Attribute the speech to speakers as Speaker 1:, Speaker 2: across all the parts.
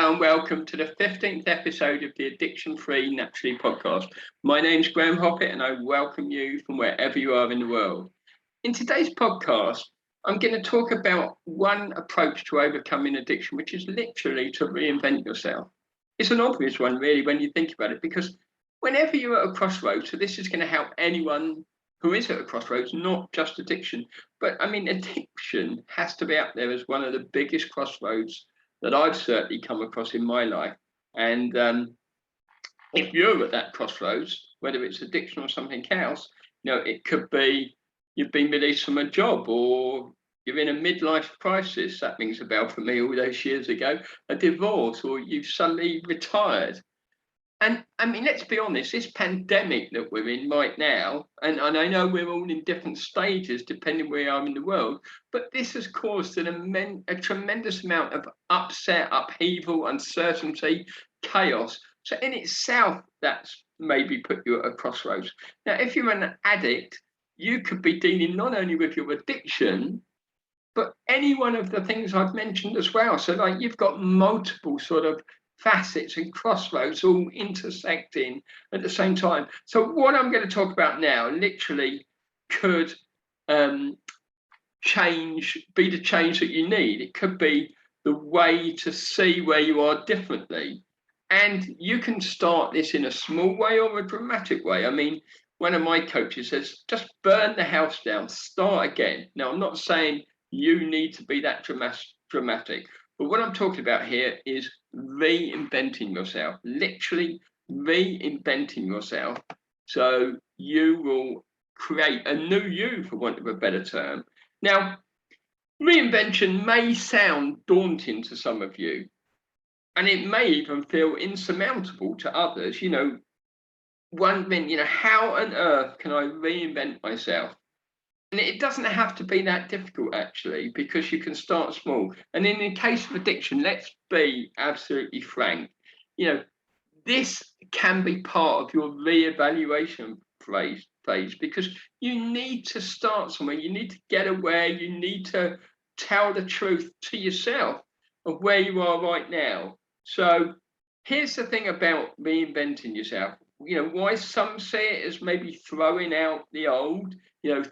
Speaker 1: Hello and welcome to the 15th episode of the Addiction Free Naturally podcast. My name's Graeme Hoppitt and I welcome you from wherever you are in the world. In today's podcast, I'm going to talk about one approach to overcoming addiction, which is literally to reinvent yourself. It's an obvious one, really, when you think about it, because whenever you're at a crossroads, so this is going to help anyone who is at a crossroads, not just addiction. But I mean, addiction has to be up there as one of the biggest crossroads that I've certainly come across in my life. And if you're at that crossroads, whether it's addiction or something else, it could be you've been released from a job, or you're in a midlife crisis. That rings a bell for me all those years ago. A divorce, or you've suddenly retired. And I mean, let's be honest, this pandemic that we're in right now, and I know we're all in different stages depending where we are in the world, but this has caused a tremendous amount of upset, upheaval, uncertainty, chaos. So in itself, that's maybe put you at a crossroads. Now, if you're an addict, you could be dealing not only with your addiction, but any one of the things I've mentioned as well. So like you've got multiple sort of facets and crossroads all intersecting at the same time. So what I'm going to talk about now literally could be the change that you need. It could be the way to see where you are differently. And you can start this in a small way or a dramatic way. I mean, one of my coaches says, just burn the house down, start again. Now, I'm not saying you need to be that dramatic. But what I'm talking about here is reinventing yourself, literally reinventing yourself. So you will create a new you, for want of a better term. Now, reinvention may sound daunting to some of you, and it may even feel insurmountable to others. One thing, how on earth can I reinvent myself? And it doesn't have to be that difficult, actually, because you can start small. And in the case of addiction, let's be absolutely frank. This can be part of your reevaluation phase, because you need to start somewhere. You need to get aware. You need to tell the truth to yourself of where you are right now. So here's the thing about reinventing yourself. Why some see it as maybe throwing out the old,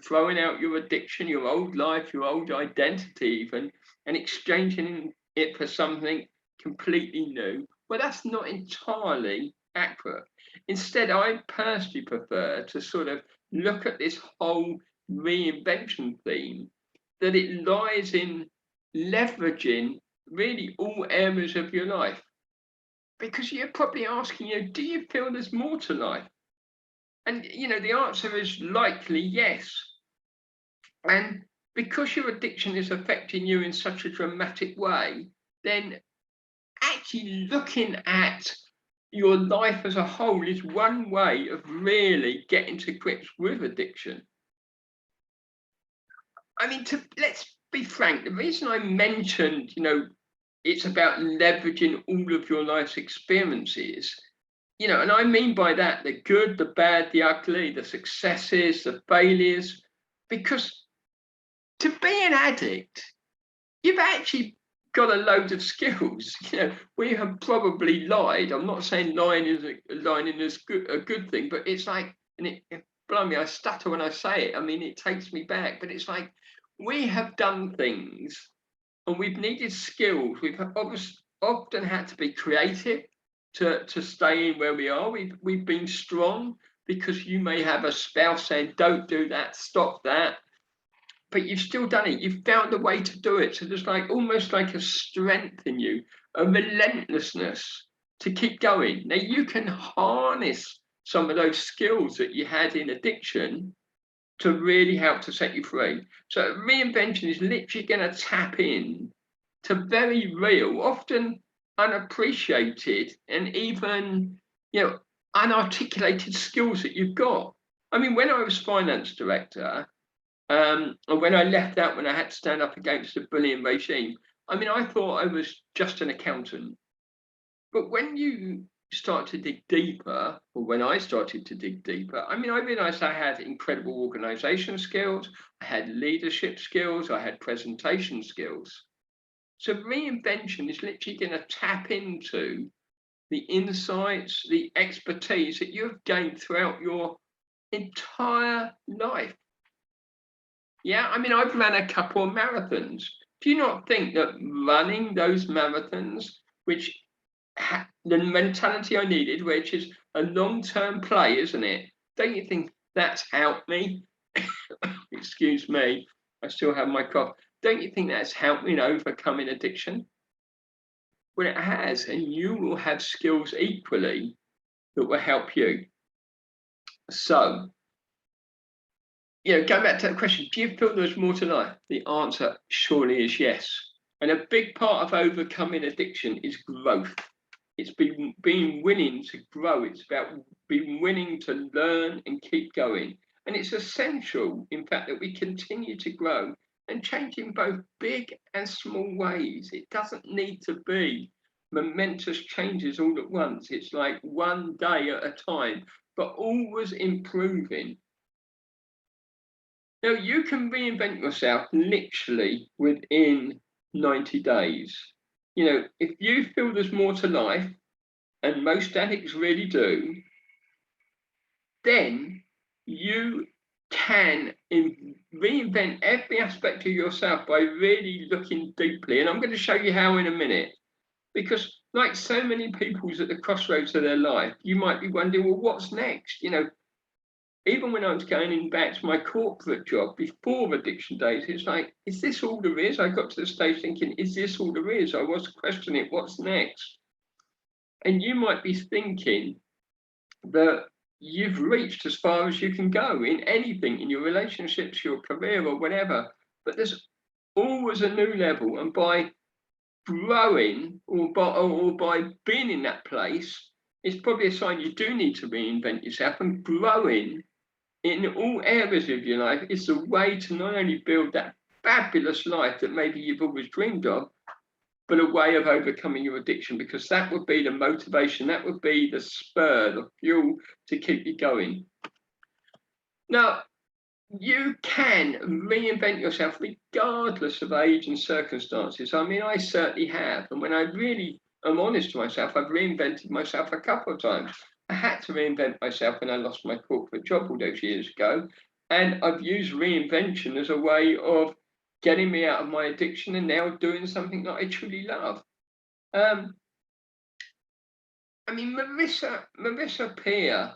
Speaker 1: throwing out your addiction, your old life, your old identity even, and exchanging it for something completely new. Well, that's not entirely accurate. Instead, I personally prefer to sort of look at this whole reinvention theme, that it lies in leveraging really all areas of your life. Because you're probably asking, do you feel there's more to life? And, the answer is likely yes. And because your addiction is affecting you in such a dramatic way, then actually looking at your life as a whole is one way of really getting to grips with addiction. I mean, let's be frank, the reason I mentioned, it's about leveraging all of your life's experiences, and I mean by that the good, the bad, the ugly, the successes, the failures, because to be an addict, you've actually got a load of skills. We have probably lied. I'm not saying lying is a good thing, but it's like, and blimey, I stutter when I say it. I mean, it takes me back, but it's like we have done things. And we've needed skills. We've often had to be creative to stay in where we are. We've been strong because you may have a spouse saying, don't do that, stop that. But you've still done it. You've found a way to do it. So there's almost like a strength in you, a relentlessness to keep going. Now you can harness some of those skills that you had in addiction to really help to set you free. So reinvention is literally going to tap in to very real, often unappreciated, and even, unarticulated skills that you've got. I mean, when I was finance director, and when I left that, when I had to stand up against the bullying regime, I mean, I thought I was just an accountant. But when you start to dig deeper, or when I started to dig deeper, I mean, I realized I had incredible organization skills, I had leadership skills, I had presentation skills. So reinvention is literally going to tap into the insights, the expertise that you've gained throughout your entire life. Yeah, I mean, I've ran a couple of marathons. Do you not think that running those marathons, which the mentality I needed, which is a long-term play, isn't it? Don't you think that's helped me? Excuse me, I still have my cough. Don't you think that's helped me in overcoming addiction? Well, it has, and you will have skills equally that will help you. So, going back to that question, do you feel there's more to life? The answer surely is yes. And a big part of overcoming addiction is growth. It's being willing to grow. It's about being willing to learn and keep going. And it's essential, in fact, that we continue to grow and change in both big and small ways. It doesn't need to be momentous changes all at once. It's like one day at a time, but always improving. Now, you can reinvent yourself literally within 90 days. If you feel there's more to life, and most addicts really do, then you can reinvent every aspect of yourself by really looking deeply. And I'm going to show you how in a minute. Because like so many people's at the crossroads of their life, you might be wondering, well, what's next? Even when I was going back to my corporate job before addiction days, it's like, is this all there is? I got to the stage thinking, is this all there is? I was questioning, what's next? And you might be thinking that you've reached as far as you can go in anything, in your relationships, your career, or whatever. But there's always a new level. And by growing or by being in that place, it's probably a sign you do need to reinvent yourself. And growing in all areas of your life is the way to not only build that fabulous life that maybe you've always dreamed of, but a way of overcoming your addiction, because that would be the motivation, that would be the spur, the fuel to keep you going. Now, you can reinvent yourself regardless of age and circumstances. I mean, I certainly have. And when I really am honest to myself, I've reinvented myself a couple of times. I had to reinvent myself when I lost my corporate job all those years ago. And I've used reinvention as a way of getting me out of my addiction and now doing something that I truly love. I mean, Marissa Peer,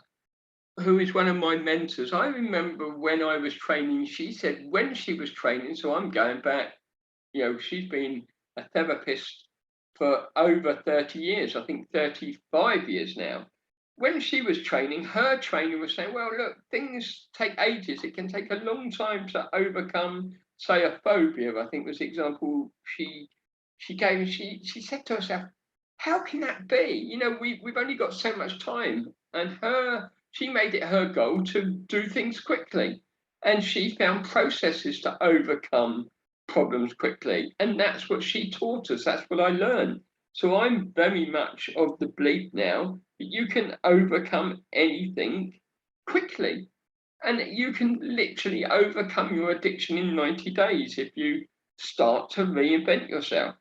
Speaker 1: who is one of my mentors, I remember when I was training, she said when she was training, so I'm going back, she's been a therapist for over 30 years, I think 35 years now. When she was training, her trainer was saying, well, look, things take ages. It can take a long time to overcome, say, a phobia, I think was the example she gave. And she said to herself, how can that be? We've only got so much time. And she made it her goal to do things quickly. And she found processes to overcome problems quickly. And that's what she taught us. That's what I learned. So I'm very much of the belief now that you can overcome anything quickly. And you can literally overcome your addiction in 90 days if you start to reinvent yourself.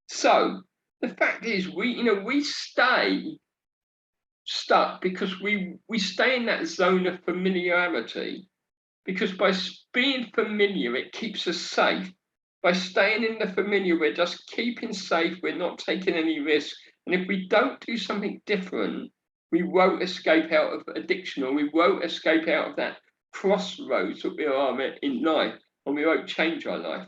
Speaker 1: So the fact is, we stay stuck because we stay in that zone of familiarity, because by being familiar, it keeps us safe. By staying in the familiar, we're just keeping safe, we're not taking any risk. And if we don't do something different, we won't escape out of addiction, or we won't escape out of that crossroads that we are in life, and we won't change our life.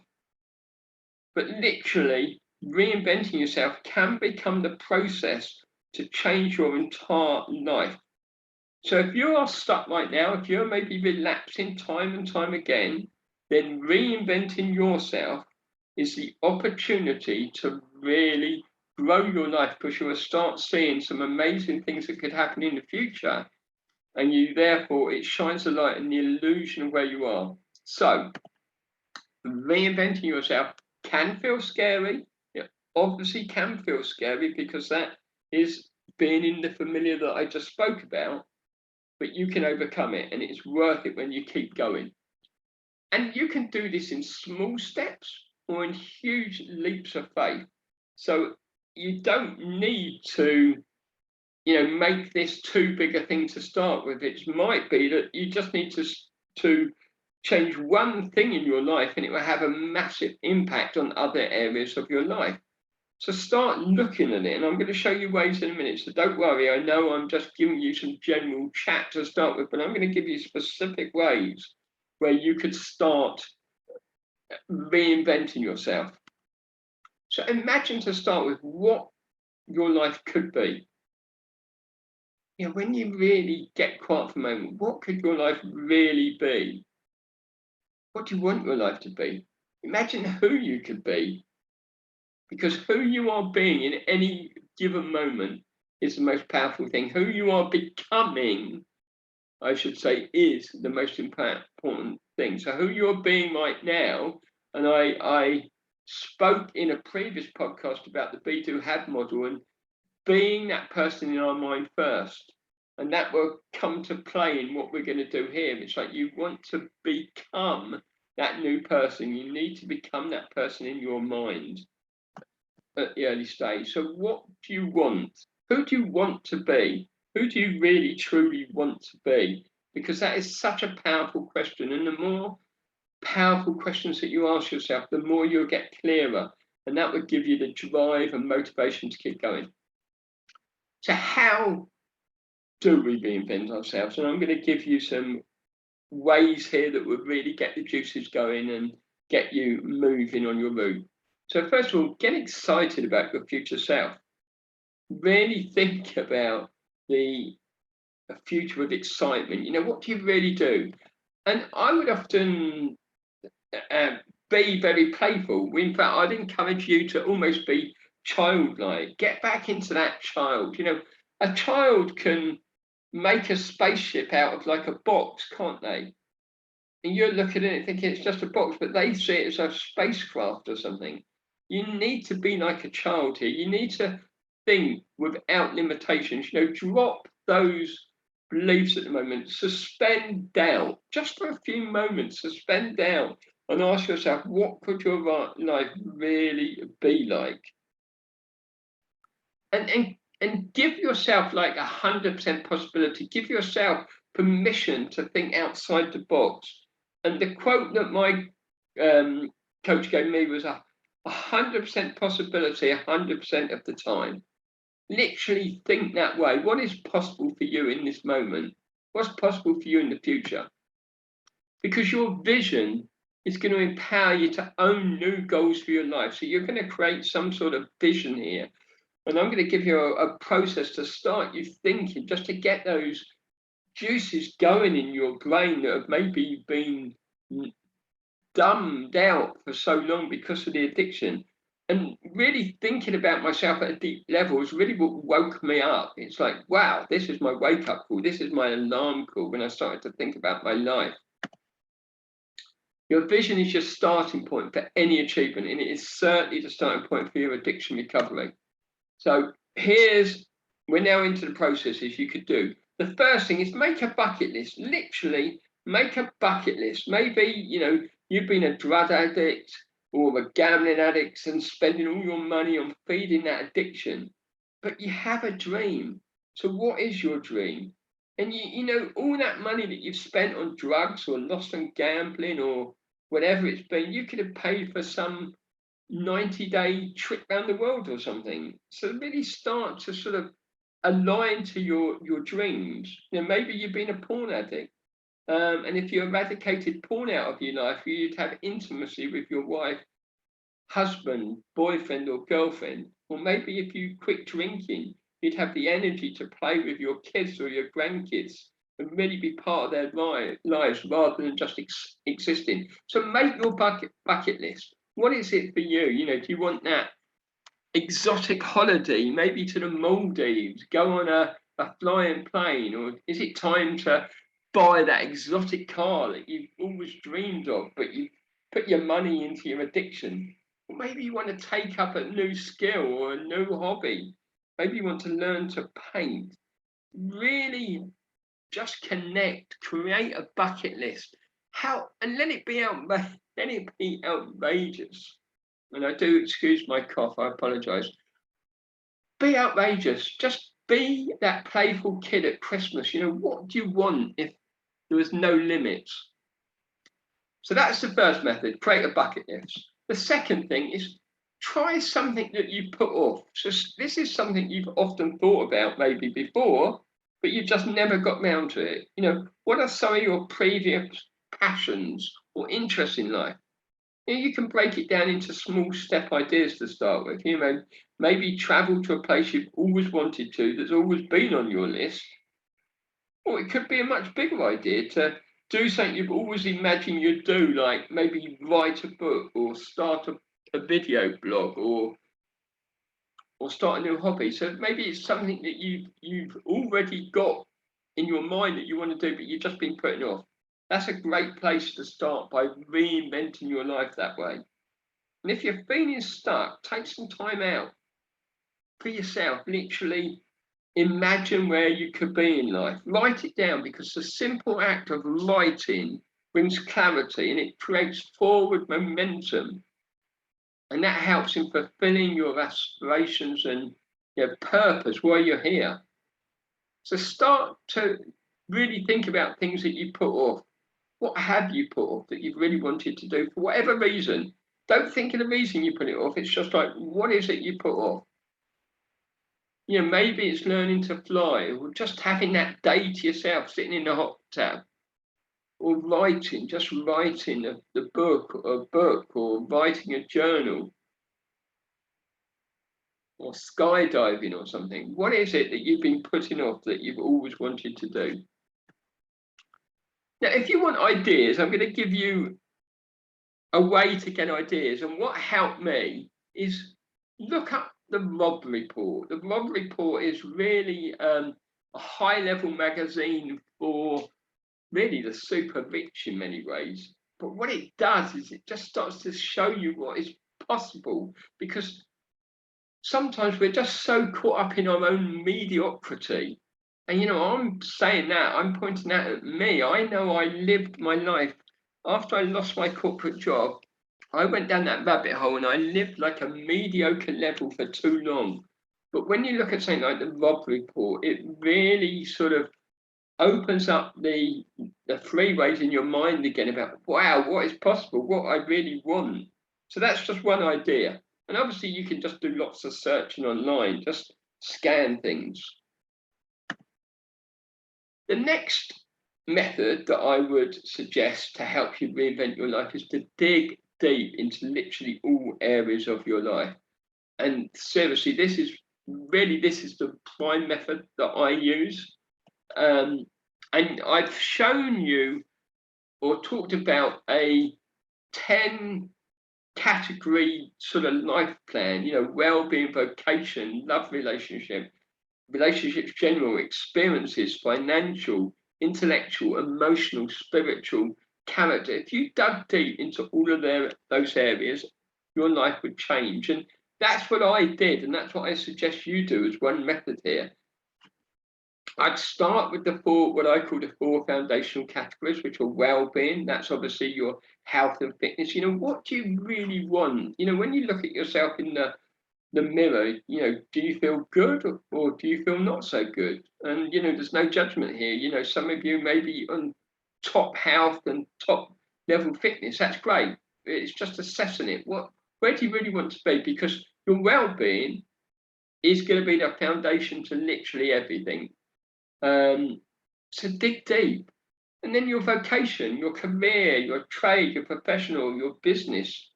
Speaker 1: But literally, reinventing yourself can become the process to change your entire life. So if you are stuck right now, if you're maybe relapsing time and time again, then reinventing yourself is the opportunity to really grow your life, because you will start seeing some amazing things that could happen in the future. And therefore, it shines a light on the illusion of where you are. So reinventing yourself can feel scary. It obviously can feel scary, because that is being in the familiar that I just spoke about. But you can overcome it, and it's worth it when you keep going. And you can do this in small steps. or in huge leaps of faith. So you don't need to, make this too big a thing to start with. It might be that you just need to change one thing in your life, and it will have a massive impact on other areas of your life. So start looking at it, and I'm going to show you ways in a minute. So don't worry, I know I'm just giving you some general chat to start with, but I'm going to give you specific ways where you could start reinventing yourself. So imagine, to start with, what your life could be. When you really get quiet for a moment, what could your life really be? What do you want your life to be? Imagine who you could be. Because who you are being in any given moment is the most powerful thing. Who you are becoming, I should say, is the most important thing. So who you're being right now, and I spoke in a previous podcast about the be, do, have model, and being that person in our mind first. And that will come to play in what we're going to do here. It's like you want to become that new person. You need to become that person in your mind at the early stage. So what do you want? Who do you want to be? Who do you really truly want to be? Because that is such a powerful question. And the more powerful questions that you ask yourself, the more you'll get clearer. And that would give you the drive and motivation to keep going. So how do we reinvent ourselves? And I'm going to give you some ways here that would really get the juices going and get you moving on your route. So first of all, get excited about your future self. Really think about the future with excitement. What do you really do? And I would often be very playful. In fact, I'd encourage you to almost be childlike. Get back into that child. A child can make a spaceship out of like a box, can't they? And you're looking at it thinking it's just a box, but they see it as a spacecraft or something. You need to be like a child here. You need to think without limitations. Drop those beliefs at the moment. Suspend doubt. Just for a few moments, suspend doubt and ask yourself, what could your life really be like? And give yourself like 100% possibility. Give yourself permission to think outside the box. And the quote that my coach gave me was 100% possibility 100% of the time. Literally think that way. What is possible for you in this moment? What's possible for you in the future? Because your vision is going to empower you to own new goals for your life. So you're going to create some sort of vision here. And I'm going to give you a process to start you thinking, just to get those juices going in your brain that have maybe been dumbed out for so long because of the addiction. And really thinking about myself at a deep level is really what woke me up. It's like, wow, this is my wake up call. This is my alarm call when I started to think about my life. Your vision is your starting point for any achievement, and it is certainly the starting point for your addiction recovery. So we're now into the processes you could do. The first thing is make a bucket list. Literally make a bucket list. Maybe, you've been a drug addict or a gambling addict and spending all your money on feeding that addiction, but you have a dream. So what is your dream? And all that money that you've spent on drugs or lost on gambling or whatever it's been, you could have paid for some 90-day trip around the world or something. So really start to sort of align to your dreams. Maybe you've been a porn addict. And if you eradicated porn out of your life, you'd have intimacy with your wife, husband, boyfriend, or girlfriend. Or maybe if you quit drinking, you'd have the energy to play with your kids or your grandkids and really be part of their lives rather than just existing. So make your bucket list. What is it for you? Do you want that exotic holiday, maybe to the Maldives, go on a flying plane? Or is it time to buy that exotic car that you've always dreamed of, but you put your money into your addiction? Or maybe you want to take up a new skill or a new hobby. Maybe you want to learn to paint. Really just connect, create a bucket list. And let it be outrageous. and I do excuse my cough, I apologise. Be outrageous. Just be that playful kid at Christmas. What do you want if there was no limits? So that's the first method, create a bucket list. The second thing is try something that you put off. So this is something you've often thought about maybe before, but you've just never got round to it. What are some of your previous passions or interests in life? You can break it down into small step ideas to start with. Maybe travel to a place you've always wanted to, that's always been on your list. Or it could be a much bigger idea to do something you've always imagined you'd do, like maybe write a book or start a video blog or start a new hobby. So maybe it's something that you've already got in your mind that you want to do, but you've just been putting off. That's a great place to start by reinventing your life that way. And if you're feeling stuck, take some time out for yourself. Literally imagine where you could be in life. Write it down, because the simple act of writing brings clarity and it creates forward momentum. And that helps in fulfilling your aspirations and your purpose while you're here. So start to really think about things that you put off. What have you put off that you've really wanted to do for whatever reason? Don't think of the reason you put it off. It's just like, what is it you put off? Maybe it's learning to fly, or just having that day to yourself, sitting in the hot tub, or just writing the book, or writing a journal, or skydiving or something. What is it that you've been putting off that you've always wanted to do? Now, if you want ideas, I'm going to give you a way to get ideas. And what helped me is look up the Rob Report. The Rob Report is really a high-level magazine for really the super rich in many ways. But what it does is it just starts to show you what is possible, because sometimes we're just so caught up in our own mediocrity. And, I'm saying that, I'm pointing out at me. I know I lived my life after I lost my corporate job. I went down that rabbit hole and I lived like a mediocre level for too long. But when you look at something like the Rob Report, it really sort of opens up the freeways in your mind again about, wow, what is possible, what I really want. So that's just one idea. And obviously you can just do lots of searching online, just scan things. The next method that I would suggest to help you reinvent your life is to dig deep into literally all areas of your life. And seriously, this is the prime method that I use. And I've shown you or talked about a 10 category sort of life plan, well-being, vocation, love, relationships general, experiences, financial, intellectual, emotional, spiritual, character. If you dug deep into all of those areas, your life would change. And that's what I did, and that's what I suggest you do as one method here. I'd start with what I call the 4 foundational categories, which are well-being. That's obviously your health and fitness. What do you really want? When you look at yourself in the mirror, do you feel good or do you feel not so good? And there's no judgment here. Some of you may be on top health and top level fitness. That's great. It's just assessing it. Where do you really want to be? Because your well-being is going to be the foundation to literally everything. So dig deep. And then your vocation, your career, your trade, your professional, your business.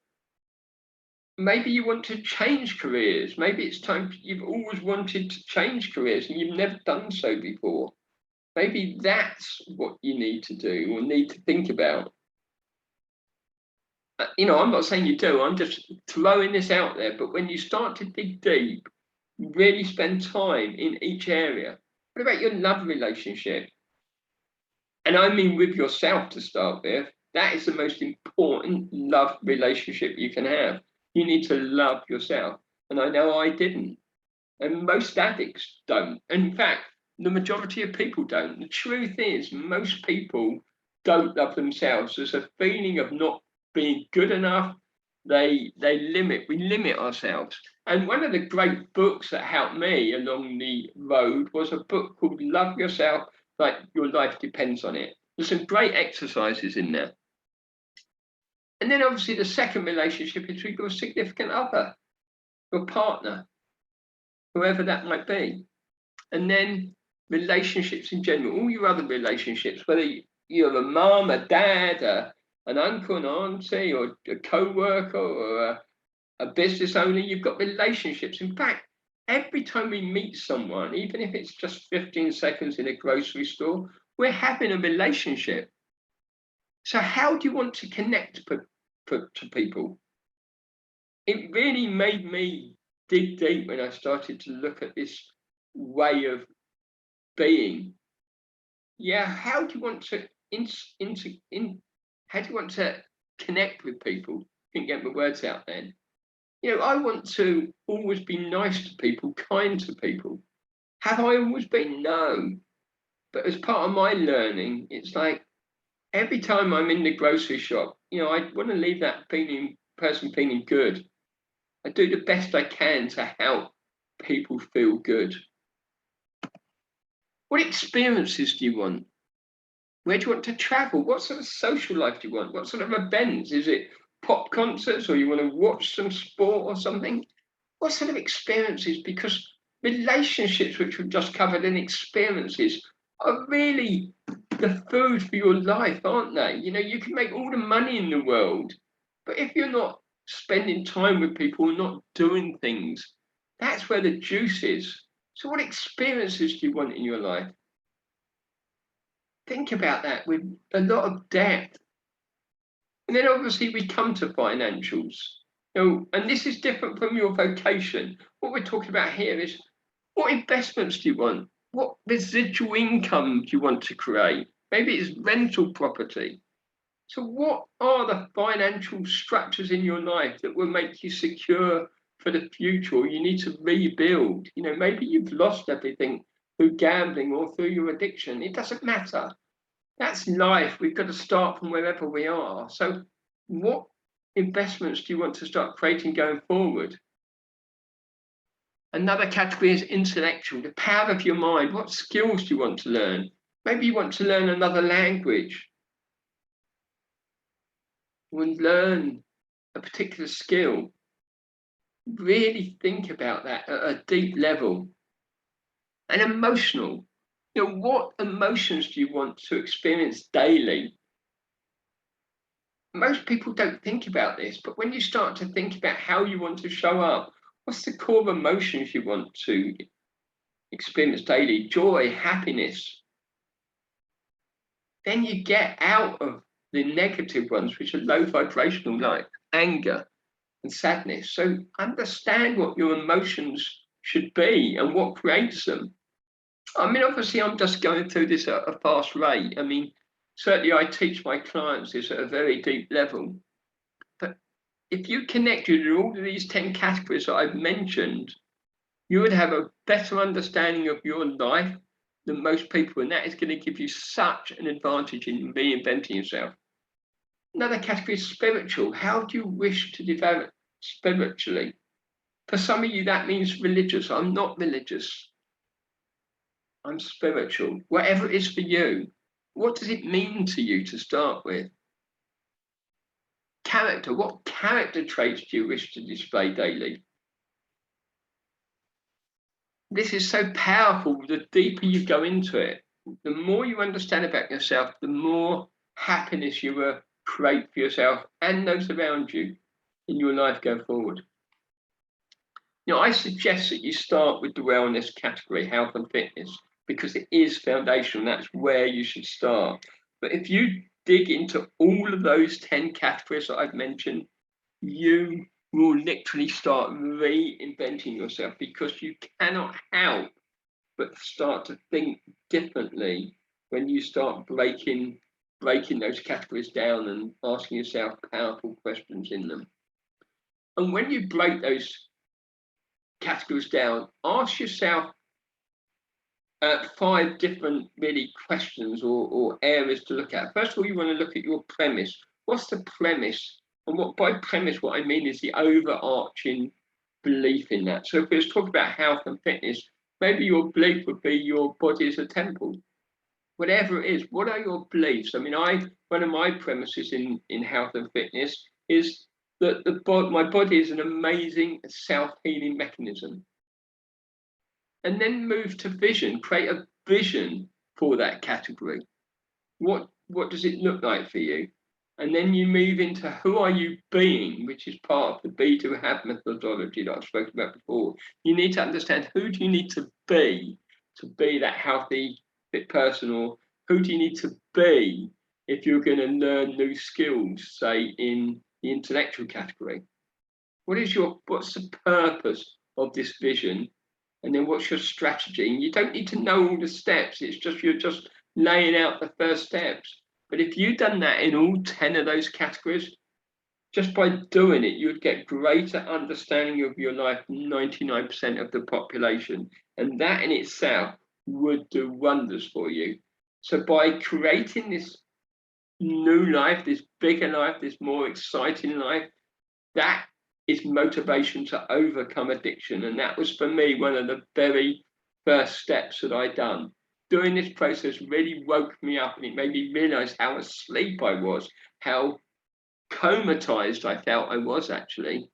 Speaker 1: Maybe you want to change careers. Maybe it's time. You've always wanted to change careers and you've never done so before. Maybe that's what you need to do or need to think about. I'm not saying you do. I'm just throwing this out there. But when you start to dig deep, really spend time in each area. What about your love relationship? And I mean with yourself to start with. That is the most important love relationship you can have. You need to love yourself. And I know I didn't. And most addicts don't. In fact, the majority of people don't. The truth is, most people don't love themselves. There's a feeling of not being good enough. we limit ourselves. And one of the great books that helped me along the road was a book called Love Yourself Like Your Life Depends on It. There's some great exercises in there. And then obviously the second relationship is with your significant other, your partner, whoever that might be. And then relationships in general, all your other relationships, whether you're a mum, a dad, an uncle, an auntie, or a co-worker, or a business owner, you've got relationships. In fact, every time we meet someone, even if it's just 15 seconds in a grocery store, we're having a relationship. So how do you want to connect to people? It really made me dig deep when I started to look at this way of being. Yeah, how do you want to how do you want to connect with people? Couldn't get my words out then. I want to always be nice to people, kind to people. Have I always been? No. But as part of my learning, it's like every time I'm in the grocery shop, I want to leave that person feeling good. I do the best I can to help people feel good. What experiences do you want? Where do you want to travel? What sort of social life do you want? What sort of events? Is it pop concerts, or you want to watch some sport or something? What sort of experiences? Because relationships, which we've just covered, and experiences are really the food for your life, aren't they? You can make all the money in the world, but if you're not spending time with people, not doing things, that's where the juice is. So what experiences do you want in your life? Think about that with a lot of depth. And then obviously we come to financials. And this is different from your vocation. What we're talking about here is, what investments do you want? What residual income do you want to create? Maybe it's rental property. So what are the financial structures in your life that will make you secure for the future, or you need to rebuild? Maybe you've lost everything through gambling or through your addiction. It doesn't matter. That's life. We've got to start from wherever we are. So what investments do you want to start creating going forward? Another category is intellectual, the power of your mind. What skills do you want to learn? Maybe you want to learn another language. You want to learn a particular skill. Really think about that at a deep level. And emotional. What emotions do you want to experience daily? Most people don't think about this, but when you start to think about how you want to show up, what's the core emotions you want to experience daily? Joy, happiness. Then you get out of the negative ones, which are low vibrational, like anger and sadness. So understand what your emotions should be and what creates them. Obviously, I'm just going through this at a fast rate. Certainly I teach my clients this at a very deep level. But if you connected with all of these 10 categories that I've mentioned, you would have a better understanding of your life than most people, and that is going to give you such an advantage in reinventing yourself. Another category is spiritual. How do you wish to develop spiritually? For some of you, that means religious. I'm not religious. I'm spiritual. Whatever it is for you, what does it mean to you to start with? Character. What character traits do you wish to display daily? This is so powerful. The deeper you go into it, the more you understand about yourself, the more happiness you will create for yourself and those around you in your life going forward. I suggest that you start with the wellness category, health and fitness, because it is foundational. That's where you should start. But if you dig into all of those 10 categories that I've mentioned, you will literally start reinventing yourself, because you cannot help but start to think differently when you start breaking those categories down and asking yourself powerful questions in them. And when you break those categories down, ask yourself 5 different really questions or areas to look at. First of all, you want to look at your premise. What's the premise And what by premise, what I mean is the overarching belief in that. So if we was talking about health and fitness, maybe your belief would be your body is a temple. Whatever it is, what are your beliefs? I mean, one of my premises in health and fitness is that my body is an amazing self-healing mechanism. And then move to vision, create a vision for that category. What does it look like for you? And then you move into who are you being, which is part of the Be to Have methodology that I've spoken about before. You need to understand who do you need to be that healthy, fit person, or who do you need to be if you're going to learn new skills, say in the intellectual category. What's the purpose of this vision? And then what's your strategy? And you don't need to know all the steps. It's just you're just laying out the first steps. But if you've done that in all 10 of those categories, just by doing it, you'd get greater understanding of your life than 99% of the population. And that in itself would do wonders for you. So by creating this new life, this bigger life, this more exciting life, that is motivation to overcome addiction. And that was for me one of the very first steps that I done. Doing this process really woke me up, and it made me realize how asleep I was, how comatized I felt I was actually.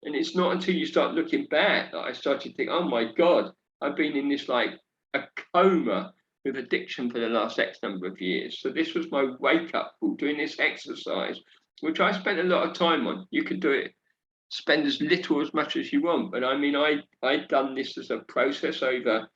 Speaker 1: And it's not until you start looking back that I started to think, oh my God, I've been in this like a coma with addiction for the last X number of years. So this was my wake up call, doing this exercise, which I spent a lot of time on. You could do it, spend as little as much as you want. But I mean, I'd done this as a process over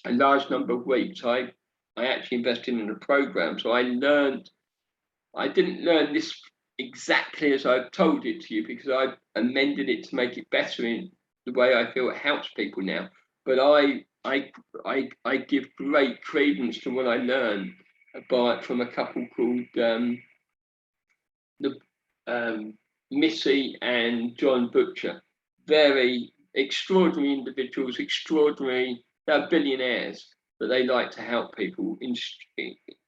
Speaker 1: a large number of weeks. I actually invested in a program. So I didn't learn this exactly as I've told it to you, because I've amended it to make it better in the way I feel it helps people now. But I give great credence to what I learned from a couple called Missy and John Butcher. Very extraordinary individuals, they're billionaires, but they like to help people in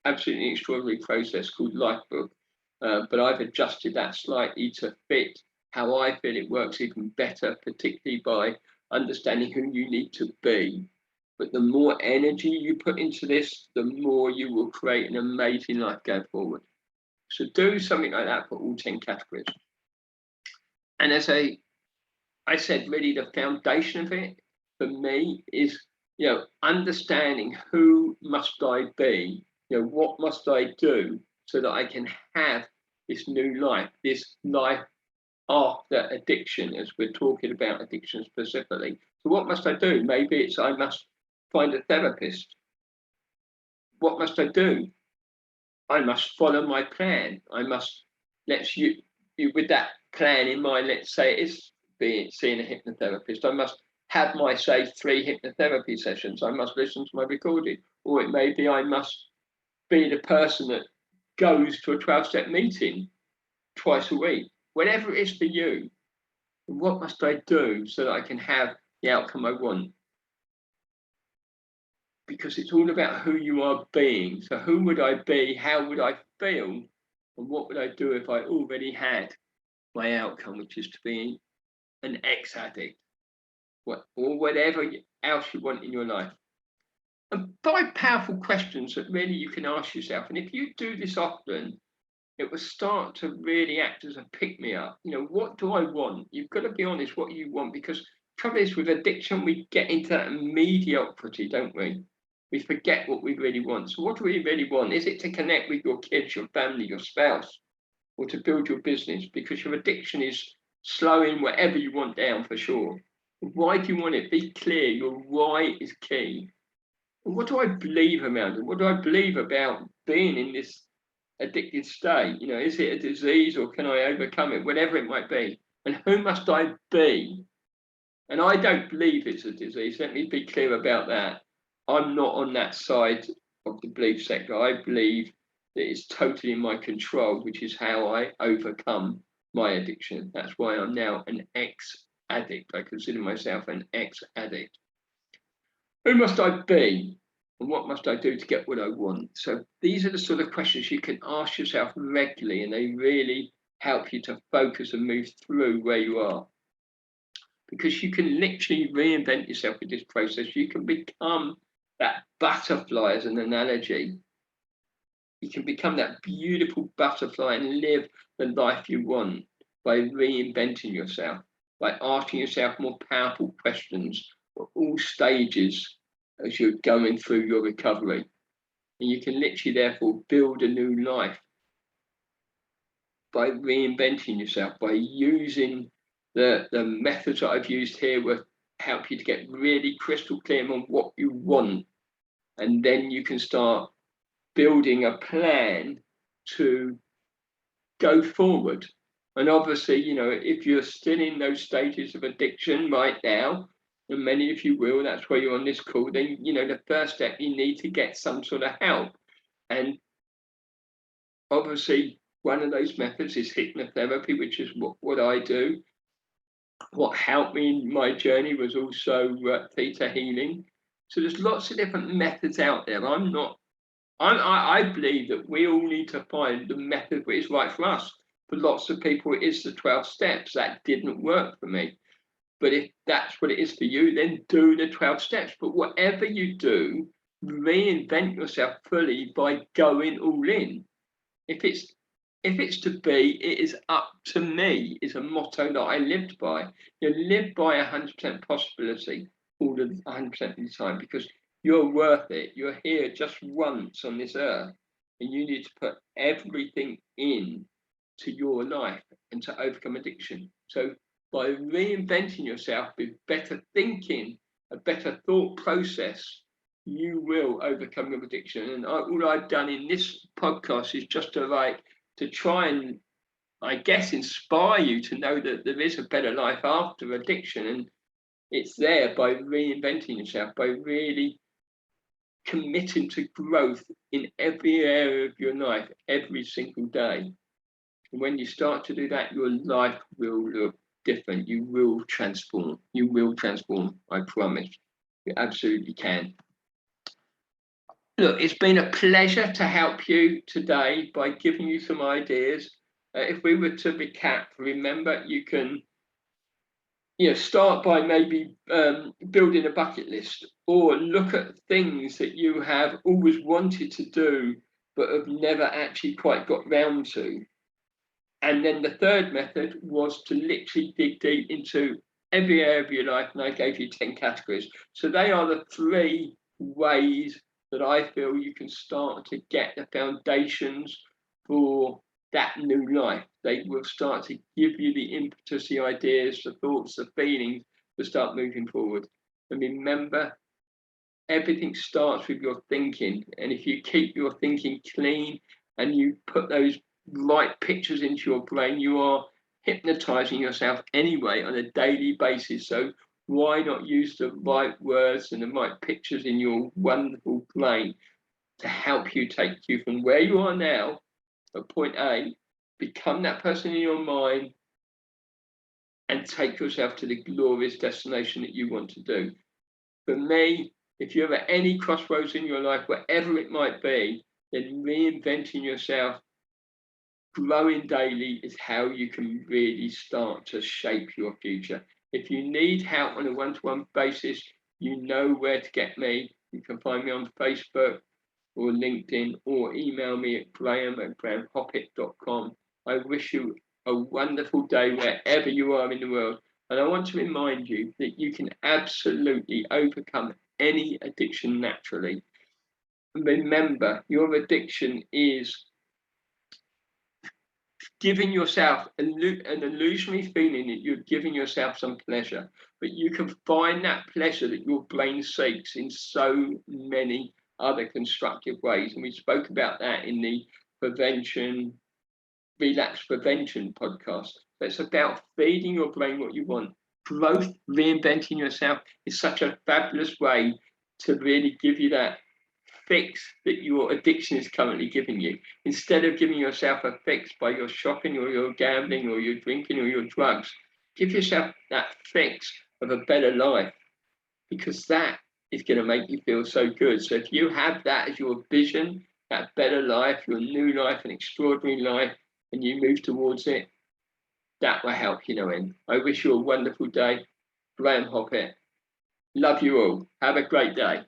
Speaker 1: absolutely extraordinary process called Lifebook. But I've adjusted that slightly to fit how I feel it works even better, particularly by understanding who you need to be. But the more energy you put into this, the more you will create an amazing life going forward. So do something like that for all 10 categories. And as I said, really the foundation of it for me is, understanding who must I be, what must I do so that I can have this new life, this life after addiction, as we're talking about addiction specifically. So what must I do? Maybe it's I must find a therapist. What must I do? I must follow my plan. I must, with that plan in mind, let's say it is seeing a hypnotherapist. I must have my, say, 3 hypnotherapy sessions. I must listen to my recording. Or it may be I must be the person that goes to a 12-step meeting twice a week. Whatever it is for you, what must I do so that I can have the outcome I want? Because it's all about who you are being. So who would I be? How would I feel? And what would I do if I already had my outcome, which is to be an ex-addict, or whatever else you want in your life? And 5 powerful questions that really you can ask yourself. And if you do this often, it will start to really act as a pick-me-up. What do I want? You've got to be honest what you want, because the trouble is with addiction, we get into that mediocrity, don't we? We forget what we really want. So what do we really want? Is it to connect with your kids, your family, your spouse, or to build your business? Because your addiction is slowing whatever you want down for sure. Why do you want it? Be clear. Your why is key. And what do I believe around it? What do I believe about being in this addicted state? Is it a disease, or can I overcome it? Whatever it might be. And who must I be? And I don't believe it's a disease. Let me be clear about that. I'm not on that side of the belief sector. I believe that it's totally in my control, which is how I overcome my addiction. That's why I'm now an ex-addict. I consider myself an ex-addict. Who must I be? And what must I do to get what I want? So these are the sort of questions you can ask yourself regularly, and they really help you to focus and move through where you are. Because you can literally reinvent yourself with this process. You can become that butterfly, as an analogy. You can become that beautiful butterfly and live the life you want by reinventing yourself, by asking yourself more powerful questions at all stages as you're going through your recovery. And you can literally, therefore, build a new life by reinventing yourself, by using the methods that I've used here will help you to get really crystal clear on what you want. And then you can start building a plan to go forward. And obviously, you know, if you're still in those stages of addiction right now, and many of you will, that's why you're on this call, then, you know, the first step, you need to get some sort of help. And obviously, one of those methods is hypnotherapy, which is what I do. What helped me in my journey was also theta healing. So there's lots of different methods out there. I believe that we all need to find the method that is right for us. For lots of people, it is the 12 steps. That didn't work for me. But if that's what it is for you, then do the 12 steps. But whatever you do, reinvent yourself fully by going all in. If it's to be, it is up to me, is a motto that I lived by. You live by 100% possibility all the 100% of the time, because you're worth it. You're here just once on this earth, and you need to put everything in to your life and to overcome addiction. So by reinventing yourself with better thinking, a better thought process, you will overcome your addiction. And all I've done in this podcast is just to try and, I guess, inspire you to know that there is a better life after addiction. And it's there by reinventing yourself, by really committing to growth in every area of your life, every single day. And when you start to do that, your life will look different. You will transform. You will transform, I promise. You absolutely can. Look, it's been a pleasure to help you today by giving you some ideas. If we were to recap, remember, you can start by maybe building a bucket list, or look at things that you have always wanted to do but have never actually quite got round to. And then the third method was to literally dig deep into every area of your life, and I gave you 10 categories. So they are the 3 ways that I feel you can start to get the foundations for that new life. They will start to give you the impetus, the ideas, the thoughts, the feelings to start moving forward. And remember, everything starts with your thinking. And if you keep your thinking clean and you put those right pictures into your brain, you are hypnotizing yourself anyway on a daily basis. So why not use the right words and the right pictures in your wonderful brain to help you take you from where you are now at point A, become that person in your mind, and take yourself to the glorious destination that you want to do. For me, if you're at any crossroads in your life, wherever it might be, then reinventing yourself, growing daily, is how you can really start to shape your future. If you need help on a one-to-one basis, you know where to get me. You can find me on Facebook or LinkedIn, or email me at graeme@graemehoppitt.com. I wish you a wonderful day wherever you are in the world. And I want to remind you that you can absolutely overcome any addiction naturally. Remember, your addiction is giving yourself an illusionary feeling that you're giving yourself some pleasure, but you can find that pleasure that your brain seeks in so many other constructive ways. And we spoke about that in the relapse prevention podcast. So it's about feeding your brain what you want. Growth, reinventing yourself is such a fabulous way to really give you that fix that your addiction is currently giving you. Instead of giving yourself a fix by your shopping or your gambling or your drinking or your drugs, give yourself that fix of a better life, because that is going to make you feel so good. So if you have that as your vision, that better life, your new life, an extraordinary life, and you move towards it, that will help you know in. I wish you a wonderful day. Graeme Hoppitt. Love you all. Have a great day.